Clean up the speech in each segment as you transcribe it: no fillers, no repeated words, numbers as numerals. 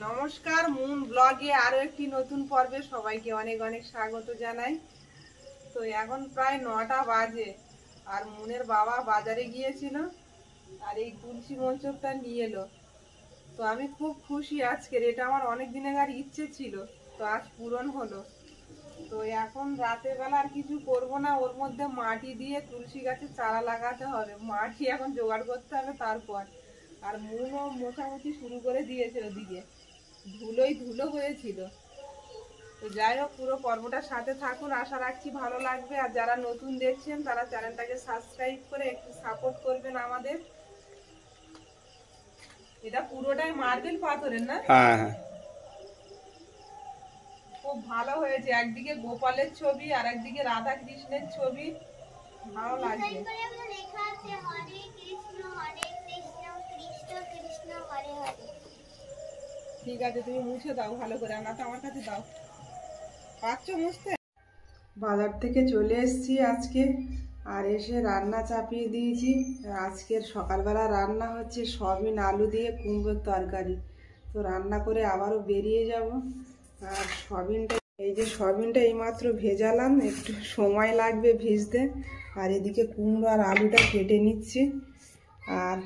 নমস্কার, মুন ব্লগে আরো একটি নতুন পর্বে সবাইকে অনেক অনেক স্বাগত জানাই। তো এখন প্রায় 9টা বাজে আর মুনের বাবা বাজারে গিয়েছিল আর এই তুলসী মঞ্চটা নিয়ে এলো। তো আমি খুব খুশি আজকের, এটা আমার অনেক দিনের ইচ্ছে ছিল, তো আজ পূরণ হলো। তো এখন রাতের বেলা আর কিছু করব না, ওর মধ্যে মাটি দিয়ে তুলসী গাছে চারা লাগাতে হবে, মাটি এখন জোগাড় করতে হবে তারপর। আর মুনও মোছামুছি শুরু করে দিয়েছিল, দিকে ধুলোই ধুলো হয়েছিল। তো যাই হোক, পুরো পর্বটার সাথে থাকুন, আশা রাখছি ভালো লাগবে। আর যারা নতুন দেখছেন তারা চ্যানেলটাকে সাবস্ক্রাইব করে একটু সাপোর্ট করবেন আমাদের। এটা পুরোটাই মার্বেল পাথরের না? হ্যাঁ, খুব ভালো হয়েছে, একদিকে গোপালের ছবি আর একদিকে রাধা কৃষ্ণের ছবি, ভালো লাগছে। ঠিক আছে, তুমি মুছে দাও ভালো করে, না তো আমার কাছে দাও। পাচ্ছ মুছতে? বাজার থেকে চলে এসেছি আজকে, আর এসে রান্না চাপিয়ে দিয়েছি। আজকের সকালবেলা রান্না হচ্ছে সয়াবিন আলু দিয়ে কুমড়োর তরকারি। তো রান্না করে আবারও বেরিয়ে যাব। আর সয়াবিনটা এইমাত্র ভেজালাম, একটু সময় লাগবে ভিজতে। আর এদিকে কুমড়ো আর আলুটা কেটে নিচ্ছি। আর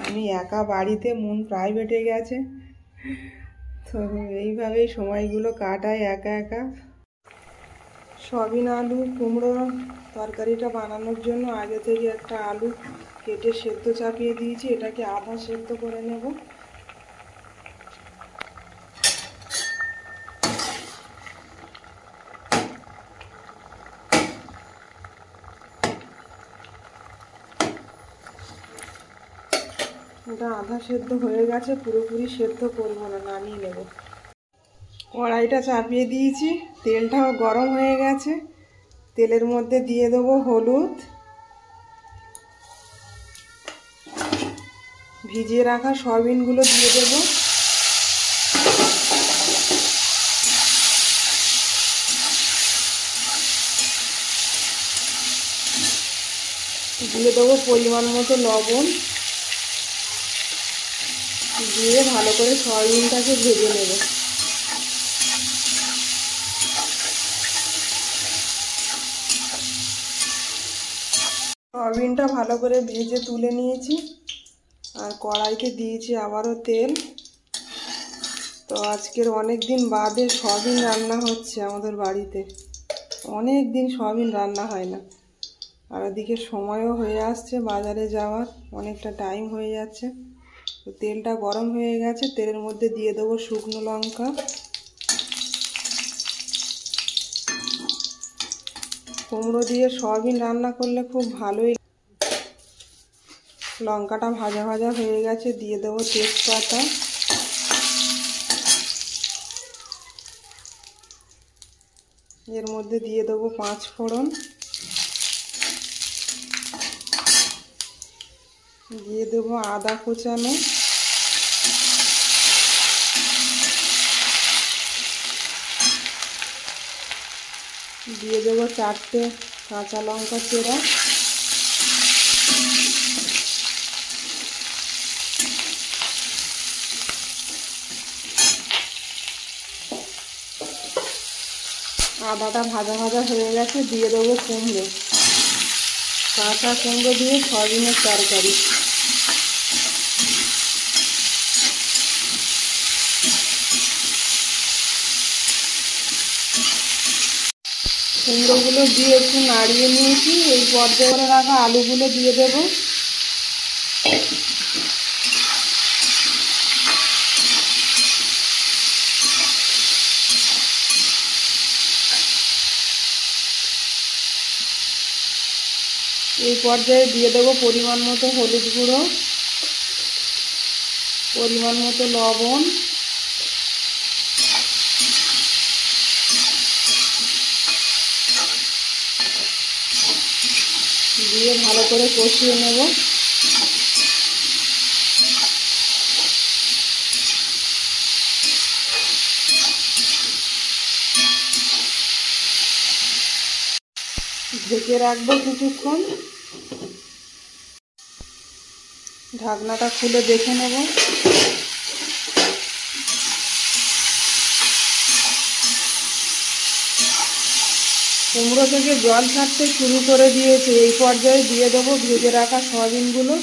আমি একা বাড়িতে, মন প্রাইভেটে গেছে, তো এইভাবেই সময়গুলো কাটায় একা একা। সয়াবিন আলু কুমড়ো তরকারিটা বানানোর জন্য আগে থেকে একটা আলু কেটে সেদ্ধ চাপিয়ে দিয়েছি, এটাকে আধা সেদ্ধ করে নেব। এটা আধা সেদ্ধ হয়ে গেছে, পুরোপুরি সেদ্ধ করবো না, নামিয়ে নেব। কড়াইটা চাপিয়ে দিয়েছি, তেলটাও গরম হয়ে গেছে। তেলের মধ্যে দিয়ে দেবো হলুদ, ভিজিয়ে রাখা সয়াবিনগুলো দিয়ে দেবো, দিয়ে দেবো পরিমাণ মতো লবণ, দিয়ে ভালো করে সয়াবিনটাকে ভেজে নেব। সয়াবিনটা ভালো করে ভেজে তুলে নিয়েছি, আর কড়াইতে দিয়েছি আবারও তেল। তো আজকের অনেক দিন বাদে সয়াবিন রান্না হচ্ছে আমাদের বাড়িতে, অনেক দিন সয়াবিন রান্না হয় না। আর ওদিকে সময়ও হয়ে আসছে বাজারে যাওয়ার, অনেকটা টাইম হয়ে যাচ্ছে। তো তেলটা গরম হয়ে গেছে, তেলের মধ্যে দিয়ে দেবো শুকনো লঙ্কা, কুমড়ো দিয়ে সয়াবিন রান্না করলে খুব ভালোই। লঙ্কাটা ভাজা ভাজা হয়ে গেছে, দিয়ে দেবো তেজপাতা, এর মধ্যে দিয়ে দেবো 5 ফোড়ন, দিয়ে দেবো আদা কুচানো, দিয়ে দেবো 4টে কাঁচা লঙ্কা চেরা, আদাটা ভাজা ভাজা হয়ে গেছে, দিয়ে দেবো কুমড়ো, কাঁচা কুমড়ো দিয়ে সয়াবিনের তরকারি। কুমড়োগুলো দিয়ে একটু নাড়িয়ে নিয়েছি, এই পর্যায়ে করে রাখা আলুগুলো দিয়ে দেবো। এই পর্যায়ে দিয়ে দেবো পরিমাণ মতো হলুদ গুঁড়ো, পরিমাণ মতো লবণ, দিয়ে ভালো করে কষিয়ে নেব। ঢেকে রাখবো কিছুক্ষণ, ঢাকনাটা খুলে দেখে নেব। কুমড়ো থেকে জল ছাড়তে শুরু করে দিয়েছে। এই পর্যায়ে দিয়ে দেবো ভেজে রাখা সয়াবিনগুলো।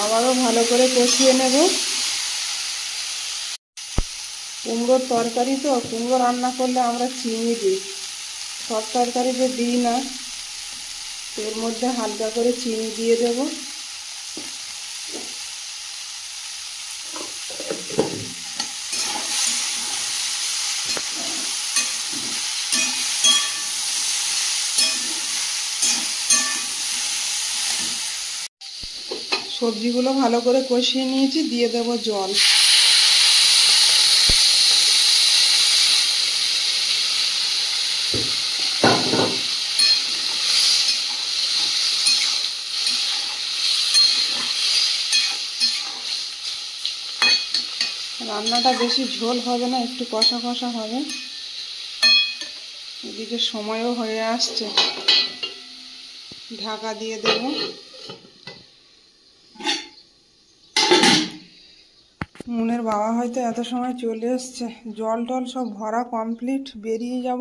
আবারও ভালো করে কষিয়ে নেব। কুমড়োর তরকারি তো, কুমড়ো রান্না করলে আমরা চিনি দিই, সব তরকারিতে দিই না। এর মধ্যে হালকা করে চিনি দিয়ে দেব। সবজিগুলো ভালো করে কষিয়ে নিয়েছি, দিয়ে দেব জল। রান্নাটা বেশি ঝোল হবে না, একটু কষা কষা হবে। এদিকে সময়ও হয়ে আসছে, ঢাকা দিয়ে দেব। মুনের বাবা হয়তো এত সময় চলে এসছে, জল টল সব ভরা কমপ্লিট, বেরিয়ে যাব।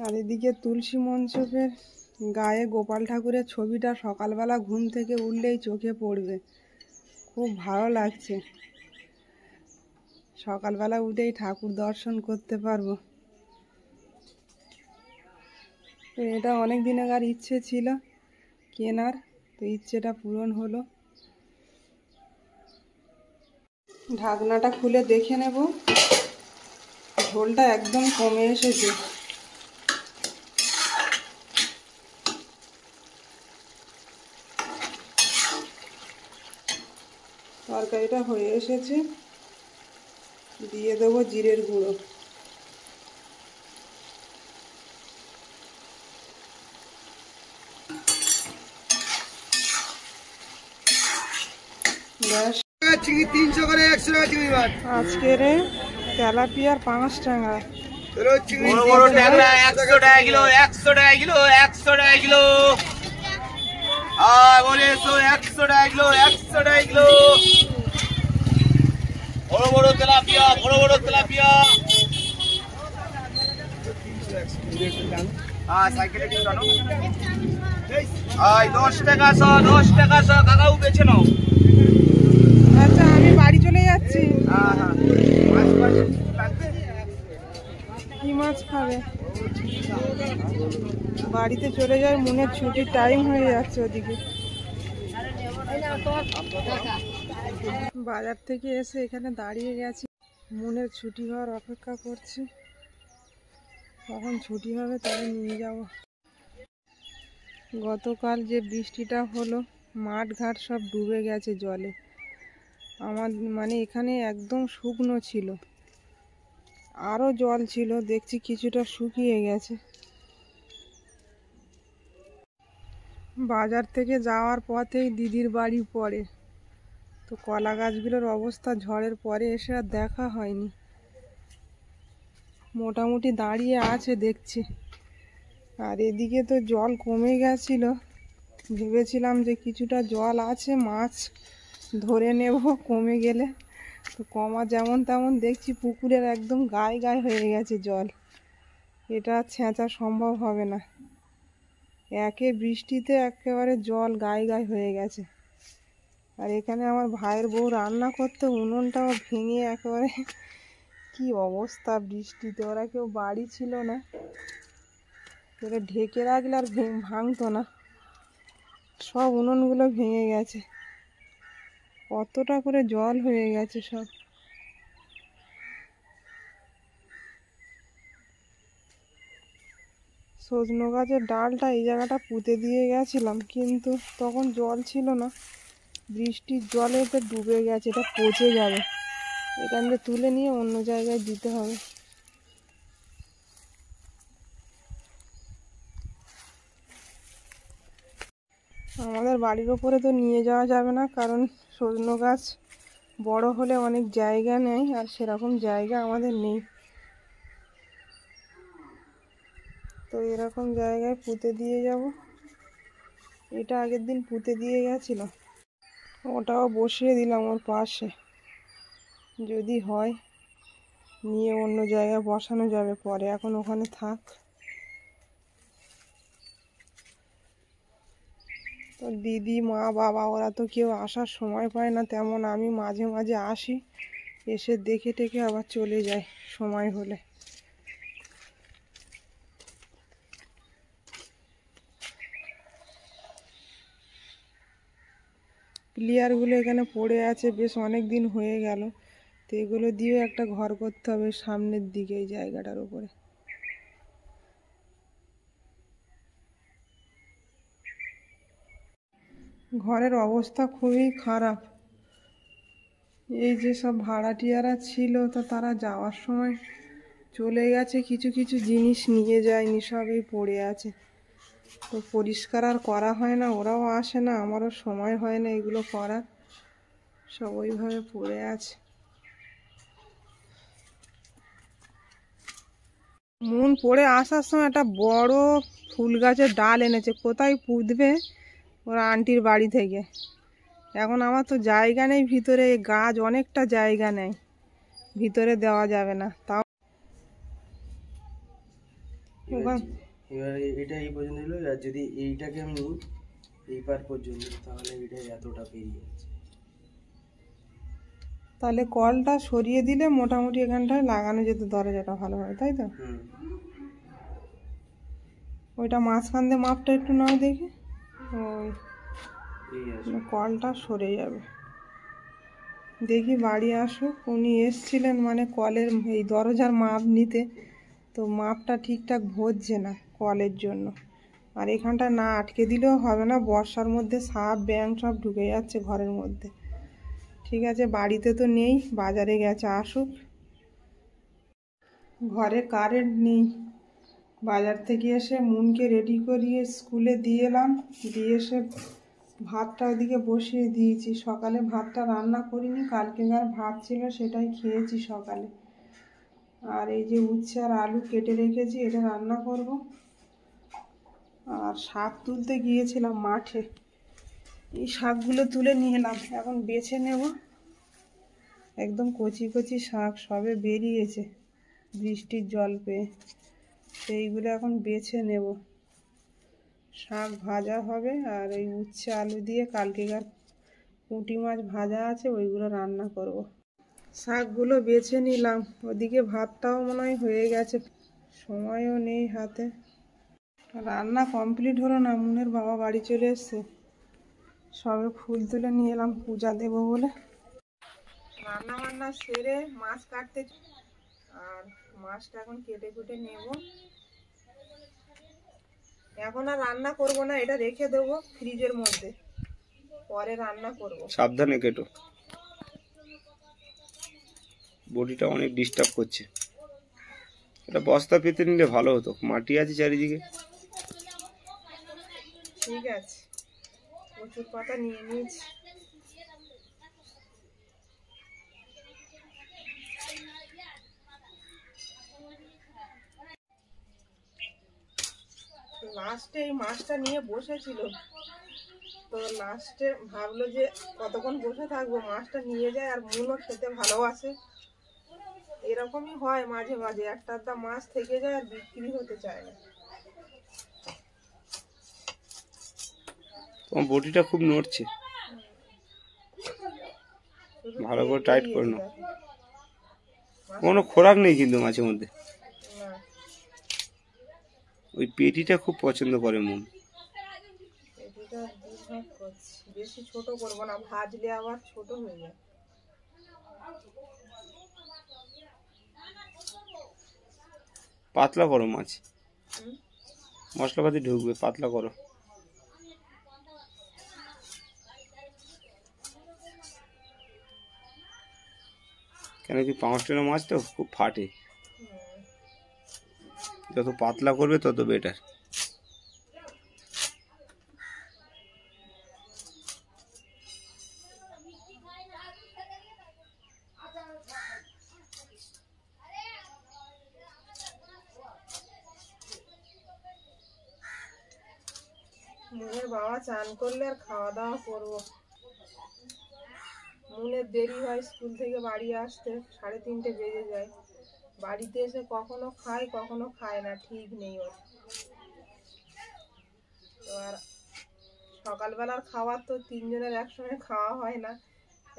আর এদিকে তুলসী মঞ্চকের গায়ে গোপাল ঠাকুরের ছবিটা সকালবেলা ঘুম থেকে উঠলেই চোখে পড়বে, খুব ভালো লাগছে। সকালবেলা উঠেই ঠাকুর দর্শন করতে পারবো। তো এটা অনেক দিন আগের ইচ্ছে ছিল কেনার, তো ইচ্ছেটা পূরণ হলো। ঢাকনাটা খুলে দেখে নেব, ঝোলটা একদম কমে এসেছে। তরকারিটা হয়ে এসেছে, দিয়ে দেবো জিরের গুঁড়ো। ব্যাস, আজকের তেলাপিয়ার 5 টাকা, বড় বড় ট্যাংরা 100 টাকা কিলো, 100 টাকা কিলো, 100 টাকা কিলো। বলে 100 টাকা কিলো, 100 টাকা কিলো। বড় বড় তেলাপিয়া, বড় বড় তেলাপিয়া। সাইকেলে কি জানো? 10 টাকা 100, 10 টাকা 100 কাকাও বেছে নাও। আচ্ছা আমি বাড়ি চলে যাচ্ছি। কি মাছ খাবে? বাড়িতে চলে যায়, মনের ছুটির টাইম হয়ে যাচ্ছে ওদিকে। বাজার থেকে এসে এখানে দাঁড়িয়ে গেছি, মনের ছুটি হওয়ার অপেক্ষা করছি। কখন ছুটি হবে তবে নিয়ে যাব। গতকাল যে বৃষ্টিটা হলো, মাঠ ঘাট সব ডুবে গেছে জলে। আমার মানে এখানে একদম শুকনো ছিল, আরও জল ছিল, দেখছি কিছুটা শুকিয়ে গেছে। বাজার থেকে যাওয়ার পথেই দিদির বাড়ি পড়ে, তো কলা গাছগুলোর অবস্থা ঝড়ের পরে এসে আর দেখা হয়নি। মোটামুটি দাঁড়িয়ে আছে দেখছি। আর এদিকে তো জল কমে গেছিল, ভেবেছিলাম যে কিছুটা জল আছে, মাছ ধরে নেব কমে গেলে। তো কমা যেমন তেমন দেখছি পুকুরের একদম গায়ে গায়ে হয়ে গেছে জল। এটা ছেঁচা সম্ভব হবে না, একে বৃষ্টিতে একেবারে জল গায়ে গায়ে হয়ে গেছে। আর এখানে আমার ভাইয়ের বউ রান্না করতে উনুনটাও ভেঙে একেবারে কি অবস্থা বৃষ্টিতে। ওরা কেউ বাড়ি ছিল না, এটা ঢেকে রাখলে আর ভাঙতো না, সব উনুনগুলো ভেঙে গেছে। কতটা করে জল হয়ে গেছে সব। সজনে গাছের ডালটা এই জায়গাটা পুঁতে দিয়ে গেছিলাম, কিন্তু তখন জল ছিল না, বৃষ্টির জলে তো ডুবে গেছে, এটা পচে যাবে। এখান থেকে তুলে নিয়ে অন্য জায়গায় দিতে হবে। আমাদের বাড়ির ওপরে তো নিয়ে যাওয়া যাবে না, কারণ সজনে গাছ বড় হলে অনেক জায়গা নেয়, আর সেরকম জায়গা আমাদের নেই। তো এরকম জায়গায় পুঁতে দিয়ে যাব। এটা আগের দিন পুঁতে দিয়ে গেছিল, ওটাও বসিয়ে দিলাম ওর পাশে, যদি হয় নিয়ে অন্য জায়গায় বসানো যাবে পরে, এখন ওখানে থাক। তো দিদি, মা, বাবা ওরা তো কেউ আসার সময় পায় না তেমন, আমি মাঝে মাঝে আসি, এসে দেখে টেকে আবার চলে যাই সময় হলে। প্লেয়ারগুলো এখানে পড়ে আছে, বেশ অনেক দিন হয়ে গেল, তো এগুলো দিয়েও একটা ঘর করতে হবে সামনের দিকে এই জায়গাটার উপরে। ঘরের অবস্থা খুবই খারাপ, এই যে সব ভাড়াটিয়ারা ছিল তো তারা যাওয়ার সময় চলে গেছে, কিছু কিছু জিনিস নিয়ে যায়নি, সবই পড়ে আছে। তো পরিষ্কার আর করা হয় না, ওরাও আসে না, আমারও সময় হয় না এগুলো করার, সব ওইভাবে পড়ে আছে। মন পড়ে আসার সময় একটা বড় ফুল গাছের ডাল এনেছে, কোথায় পুঁতবে ওরা আন্টির বাড়ি থেকে। এখন আমার তো জায়গা নেই ভিতরে, গাছ অনেকটা জায়গা নেই, ভিতরে দেওয়া যাবে না। তাও এবার এটা এই পর্যন্ত হলো, আর যদি এইটাকে আমি নিই এই পার পর্যন্ত, তাহলে এটা এতটা পেরিয়ে যাচ্ছে। তাহলে কলটা সরিয়ে দিলে মোটামুটি এখানটায় লাগানো যেত দরজাটা ভালো হয়, তাই তো? ওইটা মাঝখান দিয়ে মাপটা একটু নয় দেখি, ওই কলটা সরে যাবে। দেখি বাড়ি আসুক, উনি এসছিলেন মানে কলের এই দরজার মাপ নিতে, তো মাপটা ঠিকঠাক ভরছে না কলের জন্য। আর এখানটা না আটকে দিলেও হবে না, বর্ষার মধ্যে সাপ ব্যাঙ সব ঢুকে যাচ্ছে ঘরের মধ্যে। ঠিক আছে, বাড়িতে তো নেই, বাজারে গেছে, আসুক। ঘরে কারেন্ট নেই, বাজার থেকে এসে মুনকে রেডি করিয়ে স্কুলে দিয়ে এলাম, দিয়ে এসে ভাতটা ওদিকে বসিয়ে দিয়েছি। সকালে ভাতটা রান্না করিনি, কালকেকার ভাত ছিল সেটাই খেয়েছি সকালে। আর এই যে উচ্ছে আর আলু কেটে রেখেছি, এটা রান্না করব। আর শাক তুলতে গিয়েছিলাম মাঠে, এই শাকগুলো তুলে নিয়ে এলাম, এখন বেছে নেব। একদম কচি কচি শাক, সবে বেরিয়েছে বৃষ্টির জল পেয়ে, সেইগুলো এখন বেছে নেব। শাক ভাজা হবে, আর এই উচ্ছে আলু দিয়ে কালকেকার পুঁটি মাছ ভাজা আছে, ওইগুলো রান্না করব। শাকগুলো বেছে নিলাম, ওদিকে ভাতটাও মনে হয় হয়ে গেছে, সময়ও নেই হাতে। রান্না কমপ্লিট হলো না, মুনের বাবা বাড়ি চলে এসছে, সবে ফুল তুলে নিয়ে এলাম পূজা দেবো বলে। রান্না বান্না সেরে মাছ কাটতে, আর মাছটা এখন কেটে কুটে নেব। এখন আর রান্না করব না, এটা রেখে দেবো ফ্রিজের মধ্যে, পরে রান্না করব। সাবধানে কেটো, বডিটা অনেক ডিস্টার্ব করছে। এটা বস্তা পেতে নিলে ভালো হতো, মাটি আছে চারিদিকে। ঠিক আছে, প্রচুর পাতা নিয়ে নিয়েছি। লাস্টে এই মাছটা নিয়ে বসেছিল, তো লাস্টে ভাবলো যে কতক্ষণ বসে থাকবো, মাছটা নিয়ে যায়। আর মুনও খেতে ভালোবাসে, এরকমই হয় মাঝে মাঝে, একটা আধটা মাছ থেকে যায় আর বিক্রি হতে চায় না। তোমার বডিটা খুব নড়ছে, ভালো করে টাইট করে নাও। কোনো খোরাক নেই কিন্তু মাঝে মধ্যে, ওই পেটিটা খুব পছন্দ করে মন। পেটিটা দুভাগ করছি, বেশি ছোট করবো না, ভাজলে আবার ছোট হয়ে যায়। পাতলা করো মাছ, মশলাপাতি ঢুকবে, পাতলা করো। কেন কি 5 টন মাছ তো খুব ফাটে, যত পাতলা করবে তত বেটার। মুনের বাবা চান করলে আর খাওয়া দাওয়া করবো। মুনের দেরি হয় স্কুল থেকে বাড়ি আসতে, 3:30 বেজে যায়। বাড়িতে এসে কখনো খায় কখনো খায় না, ঠিক নেই ওর। তো আর সকালবেলার খাবার তো 3 জনের একসঙ্গে খাওয়া হয় না,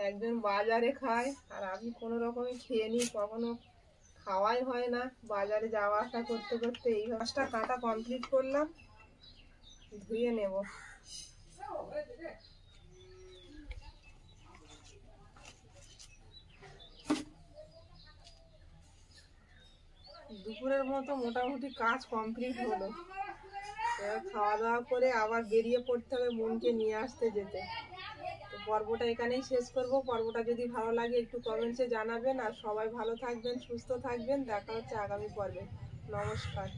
একজন বাজারে খায় আর আমি কোনো রকমে খেয়ে নিই, কখনো খাওয়াই হয় না। বাজারে যাওয়া আসা করতে করতে এই মাছটা কাটা কমপ্লিট করলাম, ধুয়ে নেব। দুপুরের মতো মোটামুটি কাজ কমপ্লিট হলো। এবার খাওয়া দাওয়া করে আবার বেরিয়ে পড়তে হবে বোনকে নিয়ে আসতে যেতে। তো পর্বটা এখানেই শেষ করব। পর্বটা যদি ভালো লাগে একটু কমেন্টসে জানাবেন, আর সবাই ভালো থাকবেন, সুস্থ থাকবেন। দেখা হচ্ছে আগামী পর্বে। নমস্কার।